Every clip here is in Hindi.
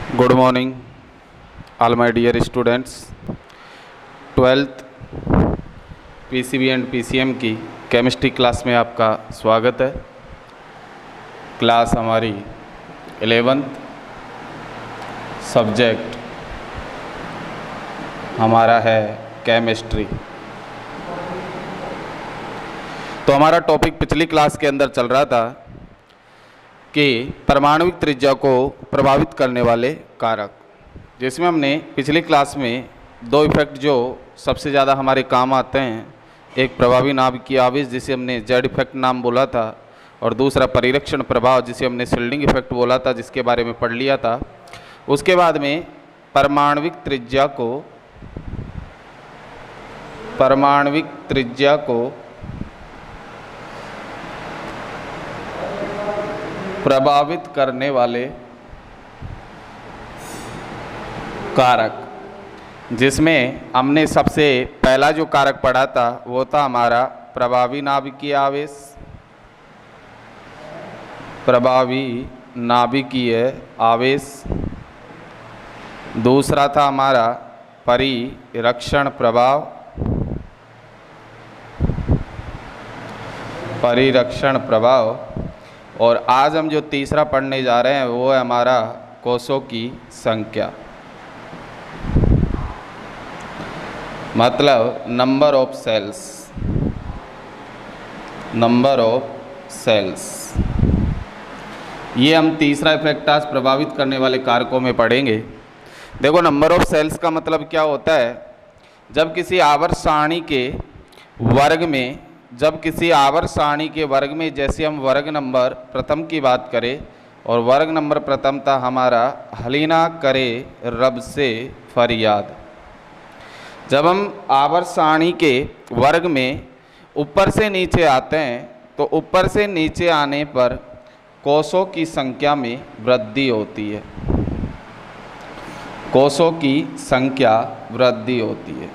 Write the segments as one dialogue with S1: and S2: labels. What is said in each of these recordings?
S1: Good morning all my dear students. 12th PCB and PCM की केमिस्ट्री क्लास में आपका स्वागत है। क्लास हमारी 11th सब्जेक्ट हमारा है केमिस्ट्री। तो हमारा टॉपिक पिछली क्लास के अंदर चल रहा था कि परमाणुविक त्रिज्या को प्रभावित करने वाले कारक, जिसमें हमने पिछली क्लास में दो इफेक्ट जो सबसे ज़्यादा हमारे काम आते हैं, एक प्रभावी नाभिकीय आवेश जिसे हमने जेड इफेक्ट नाम बोला था, और दूसरा परिरक्षण प्रभाव जिसे हमने शिल्डिंग इफेक्ट बोला था, जिसके बारे में पढ़ लिया था। उसके बाद में परमाणुविक त्रिज्या को प्रभावित करने वाले कारक, जिसमें हमने सबसे पहला जो कारक पढ़ा था वो था हमारा प्रभावी नाभिकीय आवेश। प्रभावी नाभिकीय आवेश। दूसरा था हमारा परिरक्षण प्रभाव। परिरक्षण प्रभाव। और आज हम जो तीसरा पढ़ने जा रहे हैं वो है हमारा कोषों की संख्या, मतलब number of cells. Number of cells, ये हम तीसरा इफेक्ट आज प्रभावित करने वाले कारकों में पढ़ेंगे। देखो, नंबर ऑफ सेल्स का मतलब क्या होता है? जब किसी आवर्त सारणी के वर्ग में जैसे हम वर्ग नंबर प्रथम की बात करें, और वर्ग नंबर प्रथम था हमारा हलीना करे रब से फरियाद। जब हम आवर्त सारणी के वर्ग में ऊपर से नीचे आते हैं तो ऊपर से नीचे आने पर कोषों की संख्या में वृद्धि होती है। कोषों की संख्या वृद्धि होती है,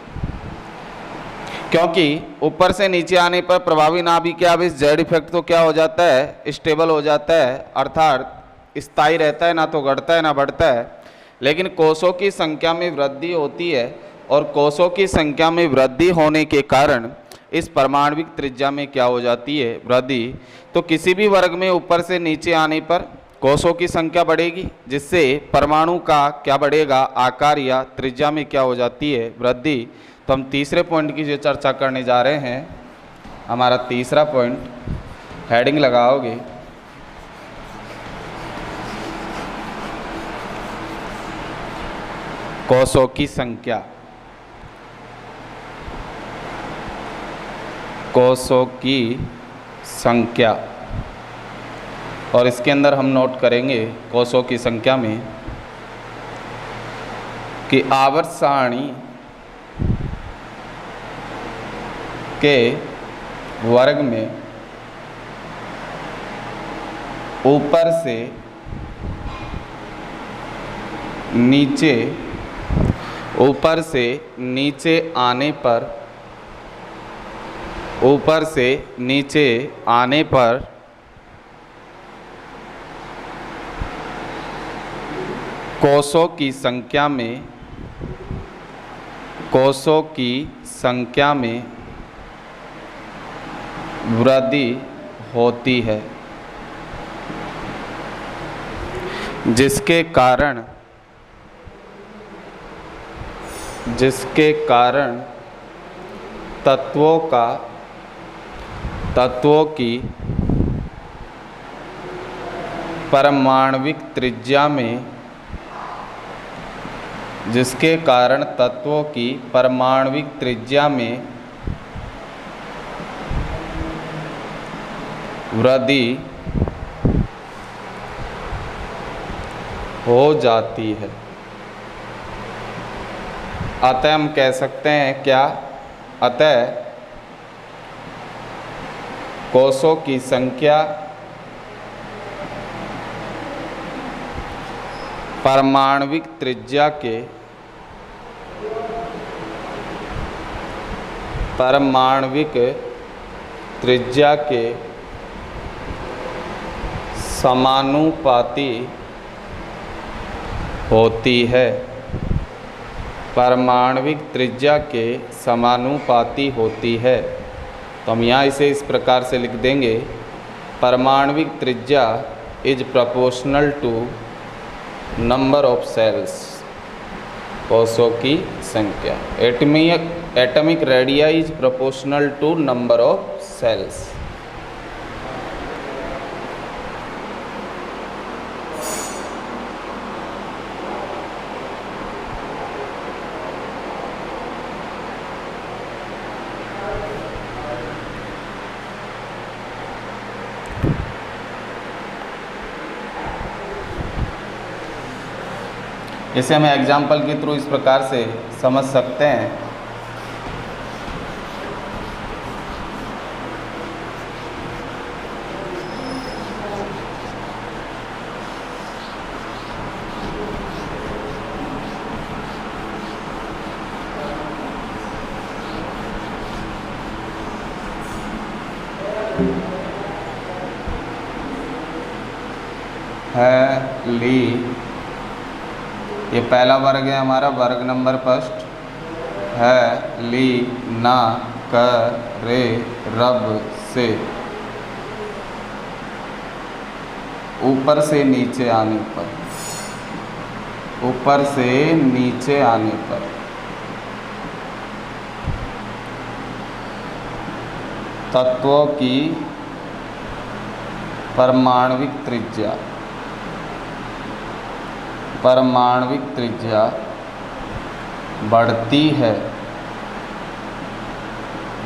S1: क्योंकि ऊपर से नीचे आने पर प्रभावी नाभिकीय आवेश जेड इफेक्ट तो क्या हो जाता है? स्टेबल हो जाता है, अर्थात स्थायी रहता है, ना तो घटता है ना बढ़ता है। लेकिन कोषों की संख्या में वृद्धि होती है, और कोषों की संख्या में वृद्धि होने के कारण इस परमाणुविक त्रिज्या में क्या हो जाती है? वृद्धि। तो किसी भी वर्ग में ऊपर से नीचे आने पर कोषों की संख्या बढ़ेगी, जिससे परमाणु का क्या बढ़ेगा? आकार या त्रिज्या में क्या हो जाती है? वृद्धि। तो हम तीसरे पॉइंट की जो चर्चा करने जा रहे हैं, हमारा तीसरा पॉइंट, हेडिंग लगाओगे कोषों की संख्या। कोषों की संख्या। और इसके अंदर हम नोट करेंगे कोषों की संख्या में कि आवर्त सारणी के वर्ग में ऊपर से नीचे आने पर कोषों की संख्या में वृद्धि होती है, जिसके कारण तत्वों की परमाणुविक त्रिज्या में वृद्धि हो जाती है। अतः हम कह सकते हैं क्या? अतः कोषों की संख्या परमाणुविक त्रिज्या के परमाणुविक त्रिज्या के समानुपाती होती है, परमाणविक त्रिज्या के समानुपाती होती है। तो हम यहाँ इसे इस प्रकार से लिख देंगे, परमाणविक त्रिज्या is proportional to number of cells, कोषों की संख्या। Atomic radii is proportional to number of cells. इसे हम एग्जाम्पल के थ्रू इस प्रकार से समझ सकते हैं। है ली, ये पहला वर्ग है हमारा, वर्ग नंबर फर्स्ट है ली ना कर रे रब से, ऊपर से नीचे आने पर, ऊपर से नीचे आने पर तत्वों की परमाणविक त्रिज्या, परमाणविक त्रिज्या बढ़ती है,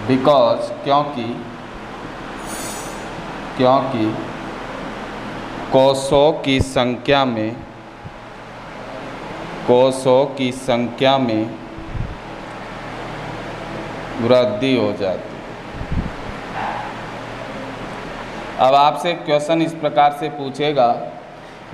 S1: बिकॉज क्योंकि कोषों की संख्या में वृद्धि हो जाती है। अब आपसे क्वेश्चन इस प्रकार से पूछेगा,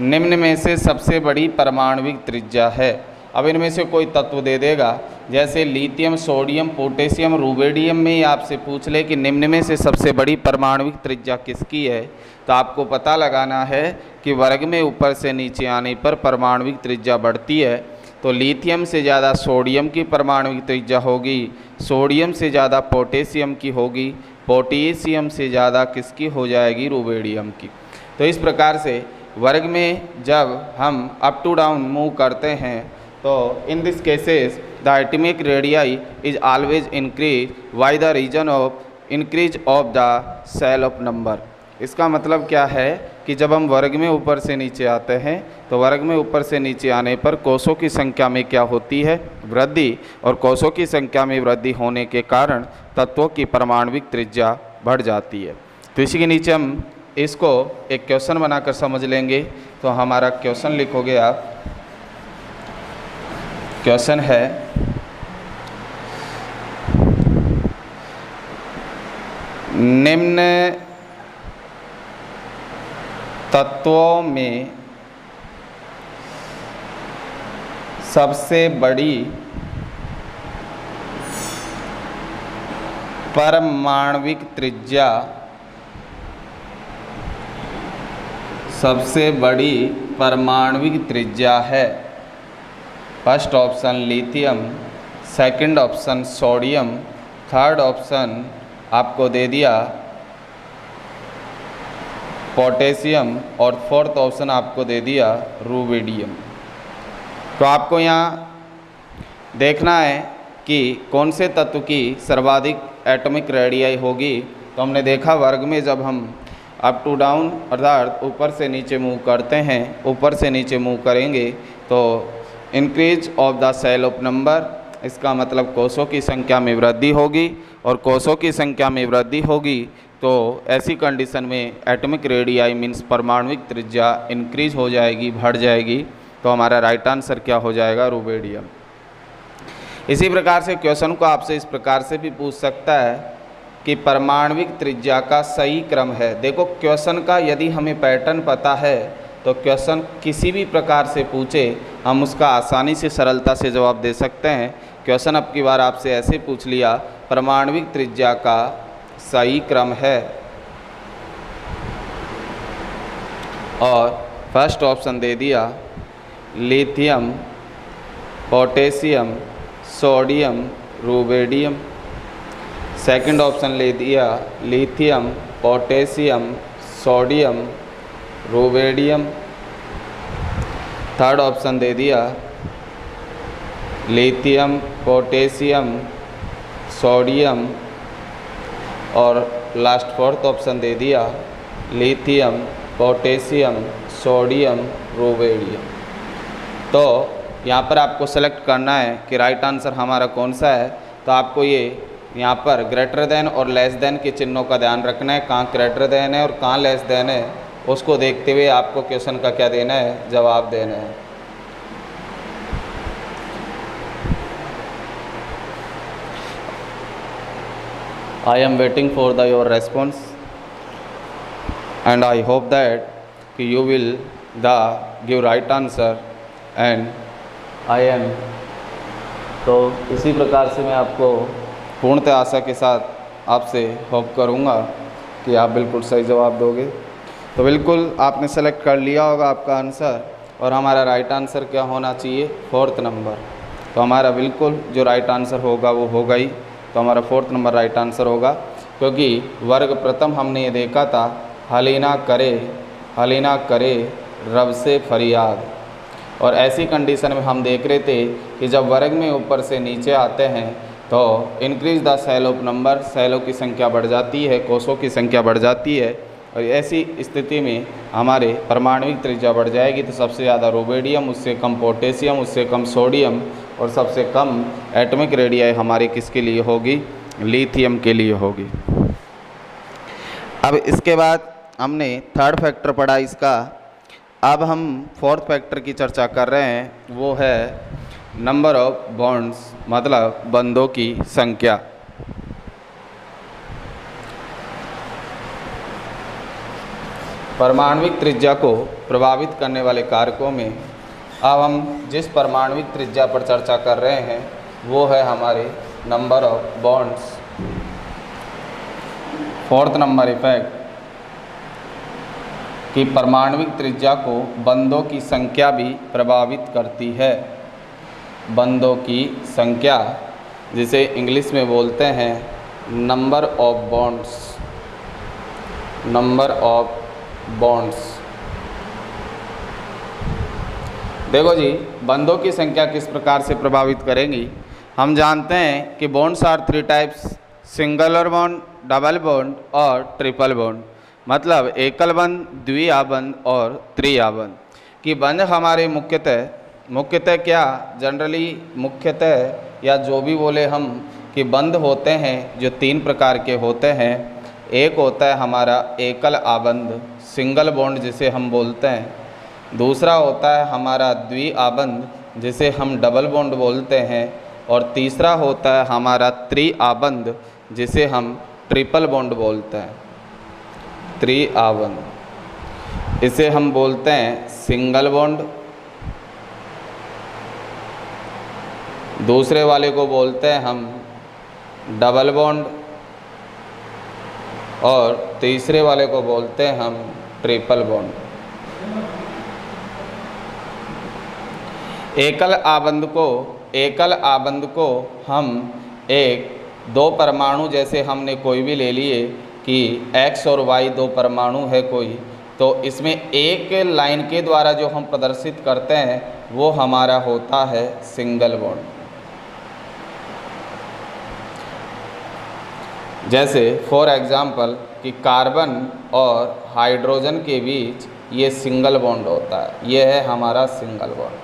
S1: निम्न में से सबसे बड़ी परमाणविक त्रिज्या है। अब इनमें से कोई तत्व दे देगा, जैसे लिथियम, सोडियम, पोटेशियम, रुबिडियम में ही आपसे पूछ ले कि निम्न में से सबसे बड़ी परमाणविक त्रिज्या किसकी है, तो आपको पता लगाना है कि वर्ग में ऊपर से नीचे आने पर परमाणविक त्रिज्या बढ़ती है। तो लिथियम से ज़्यादा सोडियम की परमाणविक त्रिज्या होगी, सोडियम से ज़्यादा पोटेशियम की होगी, पोटेशियम से ज़्यादा किसकी हो जाएगी, रुबिडियम की। तो इस प्रकार से वर्ग में जब हम अप टू डाउन मूव करते हैं तो in this cases the atomic radii is always increase by the reason of increase of the cell of number. इसका मतलब क्या है कि जब हम वर्ग में ऊपर से नीचे आते हैं तो वर्ग में ऊपर से नीचे आने पर कोषों की संख्या में क्या होती है, वृद्धि, और कोषों की संख्या में वृद्धि होने के कारण तत्वों की परमाणविक त्रिज्या बढ़ जाती है। तो इसी के नीचे हम इसको एक क्वेश्चन बनाकर समझ लेंगे। तो हमारा क्वेश्चन लिखोगे आप, क्वेश्चन है निम्न तत्वों में सबसे बड़ी परमाणविक त्रिज्या, सबसे बड़ी परमाणविक त्रिज्या है। First option lithium, second option sodium, third option आपको दे दिया पोटेशियम, और फोर्थ ऑप्शन आपको दे दिया रुबिडियम। तो आपको यहाँ देखना है कि कौन से तत्व की सर्वाधिक एटॉमिक रेडियाई होगी। तो हमने देखा वर्ग में जब हम अप टू डाउन अर्थात ऊपर से नीचे मूव करते हैं, ऊपर से नीचे मूव करेंगे तो increase of the cell of number, इसका मतलब कोषों की संख्या में वृद्धि होगी, और कोषों की संख्या में वृद्धि होगी तो ऐसी कंडीशन में एटॉमिक रेडियाई मीन्स परमाणविक त्रिज्या इंक्रीज हो जाएगी, बढ़ जाएगी। तो हमारा राइट आंसर क्या हो जाएगा, रुबिडियम। इसी प्रकार से क्वेश्चन को आपसे इस प्रकार से भी पूछ सकता है कि परमाणविक त्रिज्या का सही क्रम है। देखो क्वेश्चन का यदि हमें पैटर्न पता है तो क्वेश्चन किसी भी प्रकार से पूछे हम उसका आसानी से सरलता से जवाब दे सकते हैं। क्वेश्चन अब की बार आपसे ऐसे पूछ लिया, परमाणविक त्रिज्या का सही क्रम है, और फर्स्ट ऑप्शन दे दिया lithium, potassium, sodium, rubidium. Second option ले दिया lithium, potassium, sodium, rubidium. Third option दे दिया लिथियम, पोटेशियम, सोडियम, और लास्ट फोर्थ ऑप्शन दे दिया लिथियम, पोटेशियम, सोडियम, रुबेडियम। तो यहाँ पर आपको सेलेक्ट करना है कि राइट आंसर हमारा कौन सा है। तो आपको ये यहाँ पर ग्रेटर देन और लेस देन के चिन्हों का ध्यान रखना है, कहाँ ग्रेटर देन है और कहाँ लेस देन है, उसको देखते हुए आपको क्वेश्चन का क्या देना है, जवाब देना है। I am waiting for your response and I hope that you will give right answer and I am। तो इसी प्रकार से मैं आपको पूर्णतः आशा के साथ आपसे होप करूँगा कि आप बिल्कुल सही जवाब दोगे। तो बिल्कुल आपने सेलेक्ट कर लिया होगा आपका आंसर, और हमारा राइट आंसर क्या होना चाहिए, फोर्थ नंबर। तो हमारा बिल्कुल जो राइट आंसर होगा वो होगा ही। तो हमारा फोर्थ नंबर राइट आंसर होगा, क्योंकि वर्ग प्रथम हमने ये देखा था हलीना करे रब से फरियाद। और ऐसी कंडीशन में हम देख रहे थे कि जब वर्ग में ऊपर से नीचे आते हैं तो increase the cell of number, सेलों की संख्या बढ़ जाती है, कोषों की संख्या बढ़ जाती है। और ऐसी स्थिति में हमारे परमाणविक त्रिज्या बढ़ जाएगी। तो सबसे ज़्यादा रुबेडियम, उससे कम पोटेशियम, उससे कम सोडियम, और सबसे कम एटॉमिक रेडियाई हमारी किसके लिए होगी, लिथियम के लिए होगी। अब इसके बाद हमने थर्ड फैक्टर पढ़ा इसका। अब हम फोर्थ फैक्टर की चर्चा कर रहे हैं, वो है नंबर ऑफ बॉन्ड्स, मतलब बंधों की संख्या। परमाणविक त्रिज्या को प्रभावित करने वाले कारकों में अब हम जिस परमाणविक त्रिज्या पर चर्चा कर रहे हैं वो है हमारे number of bonds. Fourth number effect कि परमाणविक त्रिज्या को बंधों की संख्या भी प्रभावित करती है। बंधों की संख्या, जिसे इंग्लिश में बोलते हैं number of bonds, number of bonds. देखो जी, बंधों की संख्या किस प्रकार से प्रभावित करेंगी। हम जानते हैं कि bonds are three types, single bond, double bond और ट्रिपल बॉन्ड। मतलब एकल बंध, द्विआबंध और त्रिआबंध। कि बंध हमारे मुख्यतः क्या, जनरली मुख्यतः या जो भी बोले हम कि बंध होते हैं जो तीन प्रकार के होते हैं। एक होता है हमारा एकल आबंध, सिंगल बॉन्ड जिसे हम बोलते हैं। दूसरा होता है हमारा द्विआबंध, जिसे हम डबल बॉन्ड बोलते हैं। और तीसरा होता है हमारा त्रिआबंध, जिसे हम ट्रिपल बॉन्ड बोलते हैं। त्रिआबंध इसे हम बोलते हैं सिंगल बॉन्ड, दूसरे वाले को बोलते हैं हम डबल बॉन्ड, और तीसरे वाले को बोलते हैं हम ट्रिपल बॉन्ड। एकल आबंध को हम एक दो परमाणु, जैसे हमने कोई भी ले लिए कि X और Y दो परमाणु है कोई, तो इसमें एक लाइन के द्वारा जो हम प्रदर्शित करते हैं वो हमारा होता है सिंगल बॉन्ड। जैसे फॉर एग्जांपल कि कार्बन और हाइड्रोजन के बीच ये सिंगल बॉन्ड होता है, ये है हमारा सिंगल बॉन्ड।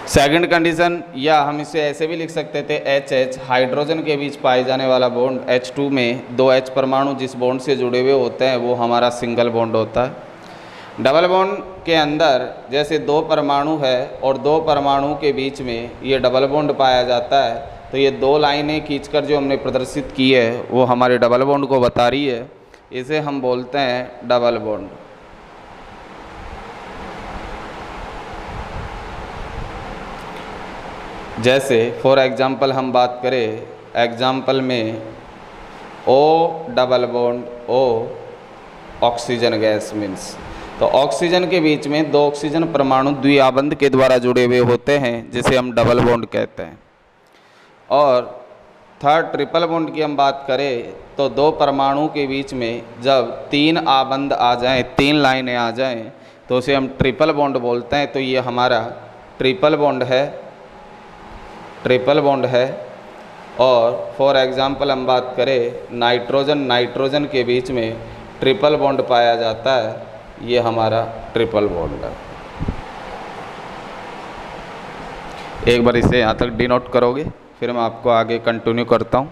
S1: सेकंड कंडीशन, या हम इसे ऐसे भी लिख सकते थे HH, हाइड्रोजन के बीच पाए जाने वाला बॉन्ड H2 में दो H परमाणु जिस बॉन्ड से जुड़े हुए होते हैं वो हमारा सिंगल बॉन्ड होता है। डबल बॉन्ड के अंदर जैसे दो परमाणु है और दो परमाणु के बीच में ये डबल बॉन्ड पाया जाता है, तो ये दो लाइनें खींचकर जो हमने प्रदर्शित की है वो हमारे डबल बॉन्ड को बता रही है। इसे हम बोलते हैं डबल बॉन्ड। जैसे फॉर एग्जांपल हम बात करें, एग्जांपल में O double bond O oxygen gas means तो ऑक्सीजन के बीच में दो ऑक्सीजन परमाणु द्विआबंध के द्वारा जुड़े हुए होते हैं, जिसे हम डबल बॉन्ड कहते हैं। और थर्ड ट्रिपल बॉन्ड की हम बात करें तो दो परमाणु के बीच में जब तीन आबंध आ जाएं, तीन लाइनें आ जाएं, तो उसे हम ट्रिपल बॉन्ड बोलते हैं। तो ये हमारा ट्रिपल बॉन्ड है, ट्रिपल बॉन्ड है। और फॉर एग्जांपल हम बात करें नाइट्रोजन, नाइट्रोजन के बीच में ट्रिपल बॉन्ड पाया जाता है, ये हमारा ट्रिपल बॉन्ड है। एक बार इसे यहाँ तक डिनोट करोगे, फिर मैं आपको आगे कंटिन्यू करता हूँ।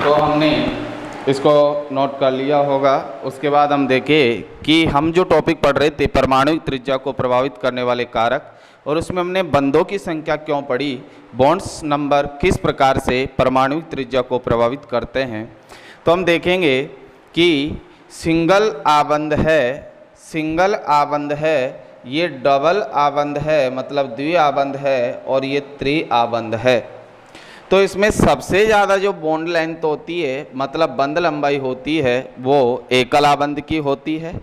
S1: तो हमने इसको नोट कर लिया होगा। उसके बाद हम देखें कि हम जो टॉपिक पढ़ रहे थे परमाणु त्रिज्या को प्रभावित करने वाले कारक, और उसमें हमने बंधों की संख्या क्यों पढ़ी, बॉन्ड्स नंबर किस प्रकार से परमाणु त्रिज्या को प्रभावित करते हैं। तो हम देखेंगे कि सिंगल आबंध है, सिंगल आबंध है, ये डबल आबंध है मतलब द्विआबंध है, और ये त्रिआबंध है। तो इसमें सबसे ज़्यादा जो बॉन्ड लेंथ होती है मतलब बंध लंबाई होती है वो एकल आबंध की होती है।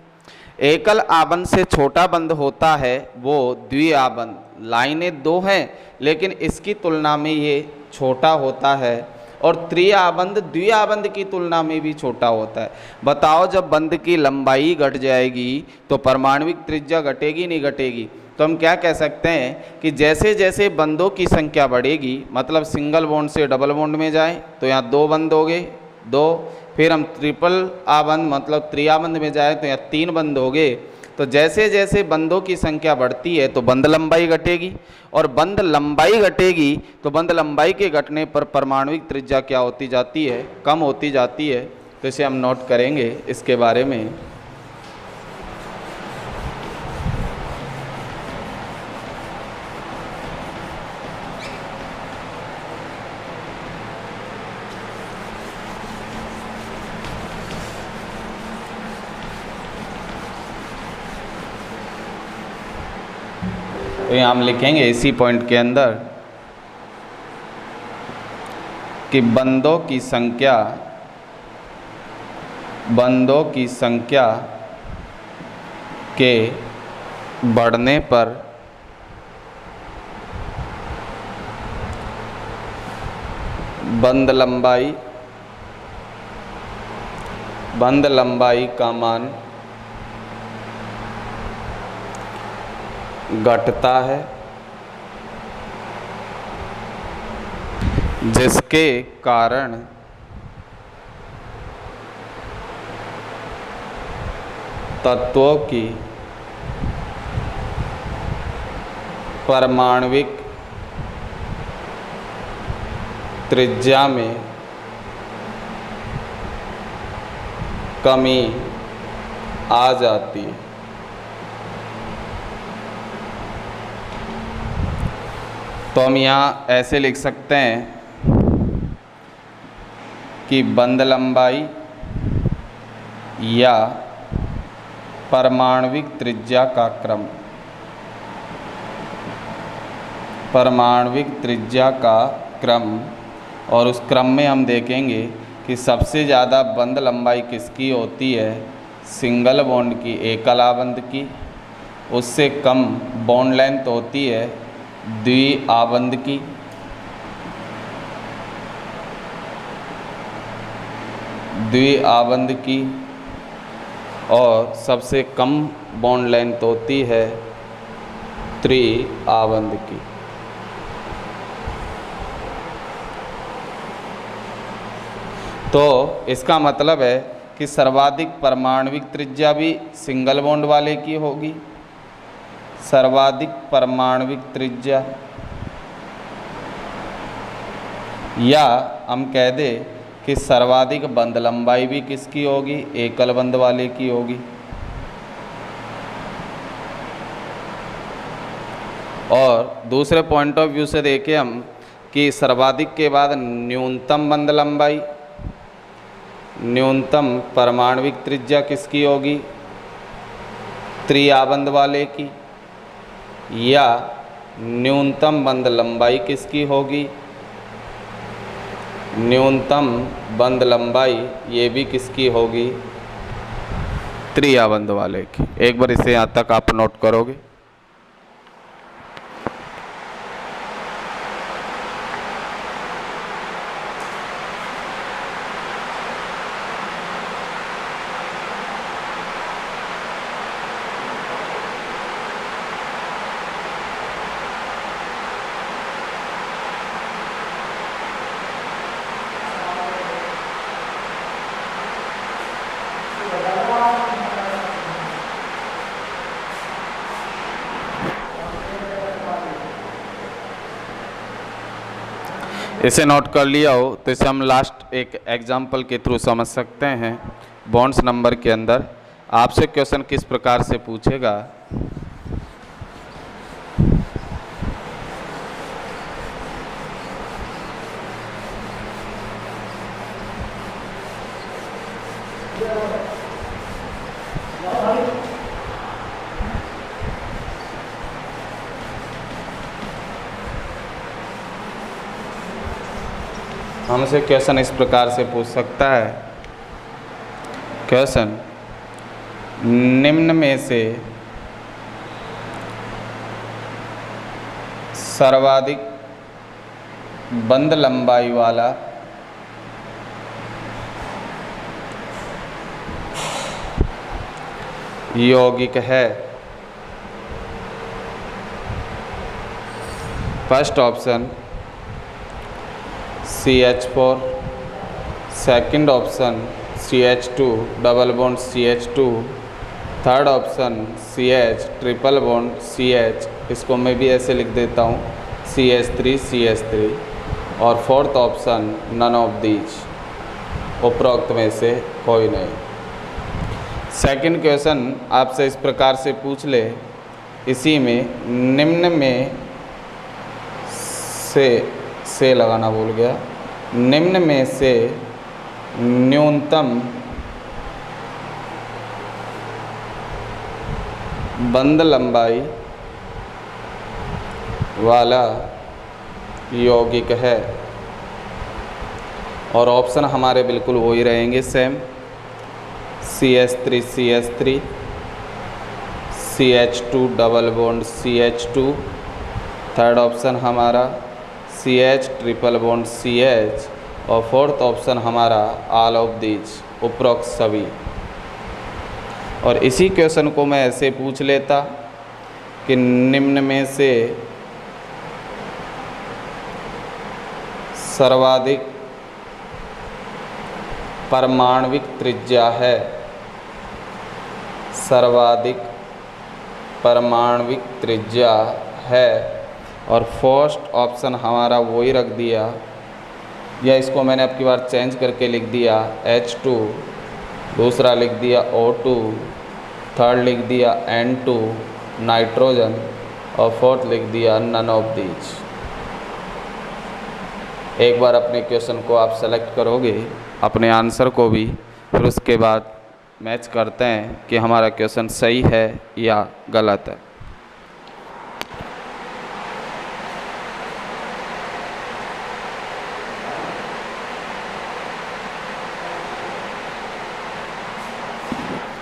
S1: एकल आबंध से छोटा बंध होता है वो द्विआबंध। लाइनें दो हैं लेकिन इसकी तुलना में ये छोटा होता है, और त्रिआबंध द्विआबंध की तुलना में भी छोटा होता है। बताओ जब बंध की लंबाई घट जाएगी तो परमाणविक त्रिज्या घटेगी नहीं घटेगी। तो हम क्या कह सकते हैं कि जैसे जैसे बंधों की संख्या बढ़ेगी, मतलब सिंगल बॉन्ड से डबल बॉन्ड में जाए तो यहाँ दो बंध हो गए, दो, फिर हम ट्रिपल आबंध मतलब त्रिआबंध में जाए तो यहाँ तीन बंध हो गए। तो जैसे जैसे बंधों की संख्या बढ़ती है तो बंध लंबाई घटेगी, और बंध लंबाई घटेगी तो बंध लंबाई के घटने पर परमाणुविक त्रिज्या क्या होती जाती है, कम होती जाती है। तो इसे हम नोट करेंगे इसके बारे में। तो यहाँ हम लिखेंगे इसी पॉइंट के अंदर कि बंधों की संख्या के बढ़ने पर बंध लंबाई का मान घटता है, जिसके कारण तत्वों की परमाणुविक त्रिज्या में कमी आ जाती है। तो हम यहाँ ऐसे लिख सकते हैं कि बंध लंबाई या परमाणुविक त्रिज्या का क्रम, परमाणुविक त्रिज्या का क्रम, और उस क्रम में हम देखेंगे कि सबसे ज़्यादा बंध लंबाई किसकी होती है, सिंगल बॉन्ड की, एकल आबंध की। उससे कम बॉन्ड लेंथ होती है द्विआबंध की। द्विआबंध की, और सबसे कम बॉन्ड लेंथ होती है त्रिआबंध की। तो इसका मतलब है कि सर्वाधिक परमाणुविक त्रिज्या भी सिंगल बॉन्ड वाले की होगी। सर्वाधिक परमाणुविक त्रिज्या या हम कह दें कि सर्वाधिक बंध लंबाई भी किसकी होगी, एकल बंध वाले की होगी। और दूसरे पॉइंट ऑफ व्यू से देखें हम कि सर्वाधिक के बाद न्यूनतम बंध लंबाई, न्यूनतम परमाणविक त्रिज्या किसकी होगी, त्रिआबंध वाले की, या न्यूनतम बंध लंबाई किसकी होगी, न्यूनतम बंध लंबाई ये भी किसकी होगी, त्रिआबंध वाले की। एक बार इसे यहाँ तक आप नोट करोगे। इसे नोट कर लिया हो तो इसे हम लास्ट एक एग्जाम्पल के थ्रू समझ सकते हैं। बॉन्ड्स नंबर के अंदर आपसे क्वेश्चन किस प्रकार से पूछेगा, हमसे क्वेश्चन इस प्रकार से पूछ सकता है, क्वेश्चन निम्न में से सर्वाधिक बंध लंबाई वाला यौगिक है। First option CH4, second option CH2 double bond CH2, third option CH triple bond CH, इसको मैं भी ऐसे लिख देता हूँ CH3 और fourth option none of these, उपरोक्त में से कोई नहीं। सेकंड क्वेश्चन आपसे इस प्रकार से पूछ ले, इसी में निम्न में से लगाना भूल गया, निम्न में से न्यूनतम बंध लंबाई वाला यौगिक है। और ऑप्शन हमारे बिल्कुल वही रहेंगे same, CH3 CH2 double bond CH2, third option हमारा CH ट्रिपल बॉन्ड CH, और फोर्थ ऑप्शन हमारा ऑल ऑफ दीज, उपरोक्त सभी। और इसी क्वेश्चन को मैं ऐसे पूछ लेता कि निम्न में से सर्वाधिक परमाणविक त्रिज्या है, सर्वाधिक परमाणविक त्रिज्या है, और फर्स्ट ऑप्शन हमारा वही रख दिया, या इसको मैंने अब की बार चेंज करके लिख दिया H2, दूसरा लिख दिया O2, थर्ड लिख दिया N2 नाइट्रोजन, और फोर्थ लिख दिया नन ऑफ दीज। एक बार अपने क्वेश्चन को आप सेलेक्ट करोगे, अपने आंसर को भी, फिर उसके बाद मैच करते हैं कि हमारा क्वेश्चन सही है या गलत है।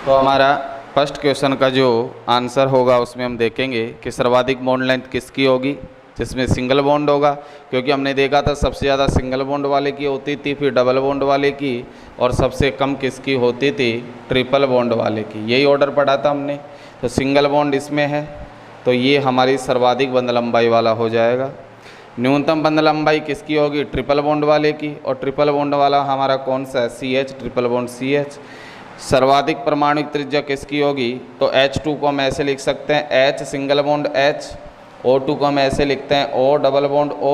S1: तो हमारा फर्स्ट क्वेश्चन का जो आंसर होगा उसमें हम देखेंगे कि सर्वाधिक बॉन्ड लेंथ किसकी होगी, जिसमें सिंगल बॉन्ड होगा, क्योंकि हमने देखा था सबसे ज़्यादा सिंगल बॉन्ड वाले की होती थी, फिर डबल बॉन्ड वाले की, और सबसे कम किसकी होती थी, ट्रिपल बॉन्ड वाले की। यही ऑर्डर पढ़ा था हमने। तो सिंगल बॉन्ड इसमें है, तो ये हमारी सर्वाधिक बंध लंबाई वाला हो जाएगा। न्यूनतम बंध लंबाई किसकी होगी, ट्रिपल बॉन्ड वाले की, और ट्रिपल बॉन्ड वाला हमारा कौन सा है, CH ट्रिपल बॉन्ड CH। सर्वाधिक परमाणुक त्रिज्या किसकी होगी, तो H2 को हम ऐसे लिख सकते हैं H single bond H, O2 को हम ऐसे लिखते हैं O डबल बॉन्ड O,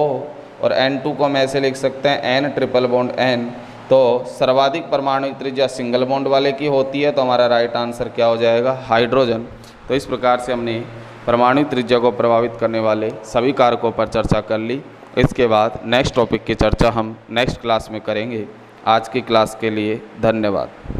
S1: और N2 को हम ऐसे लिख सकते हैं N ट्रिपल बॉन्ड N, तो सर्वाधिक परमाणु त्रिज्या सिंगल बॉन्ड वाले की होती है, तो हमारा राइट आंसर क्या हो जाएगा, हाइड्रोजन। तो इस प्रकार से हमने परमाणु त्रिज्या को प्रभावित करने वाले सभी कारकों पर चर्चा कर ली। इसके बाद नेक्स्ट टॉपिक की चर्चा हम नेक्स्ट क्लास में करेंगे। आज की क्लास के लिए धन्यवाद।